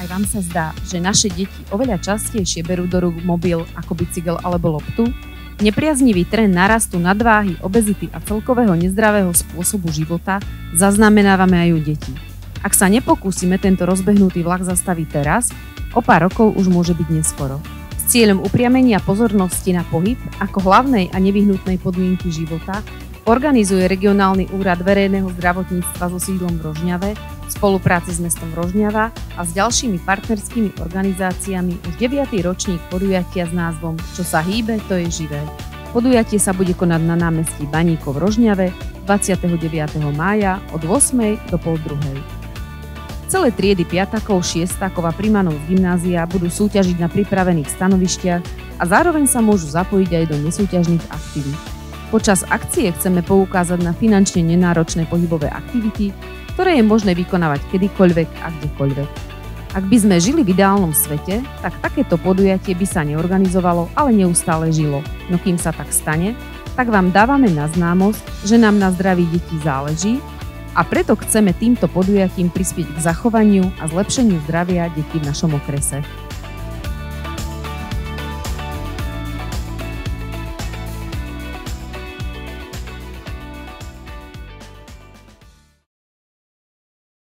Aj vám sa zdá, že naše deti oveľa častejšie berú do rúk mobil ako bicykel alebo loptu? Nepriaznivý trend narastu nadváhy, obezity a celkového nezdravého spôsobu života zaznamenávame aj u detí. Ak sa nepokúsime tento rozbehnutý vlak zastaviť teraz, o pár rokov už môže byť neskoro. S cieľom upriamenia pozornosti na pohyb ako hlavnej a nevyhnutnej podmienky života organizuje Regionálny úrad verejného zdravotníctva so sídlom v Rožňave v spolupráci s mestom Rožňava a s ďalšími partnerskými organizáciami už 9. ročník podujatia s názvom Čo sa hýbe, to je živé. Podujatie sa bude konať na námestí Baníkov v Rožňave 29. mája od 8. do pol 2. Celé triedy piatakov, šiestakov a primanov z gymnázia budú súťažiť na pripravených stanovištiach a zároveň sa môžu zapojiť aj do nesúťažných aktivít. Počas akcie chceme poukázať na finančne nenáročné pohybové aktivity, ktoré je možné vykonávať kedykoľvek a kdekoľvek. Ak by sme žili v ideálnom svete, tak takéto podujatie by sa neorganizovalo, ale neustále žilo. No kým sa tak stane, tak vám dávame na známosť, že nám na zdraví detí záleží a preto chceme týmto podujatím prispieť k zachovaniu a zlepšeniu zdravia detí v našom okrese.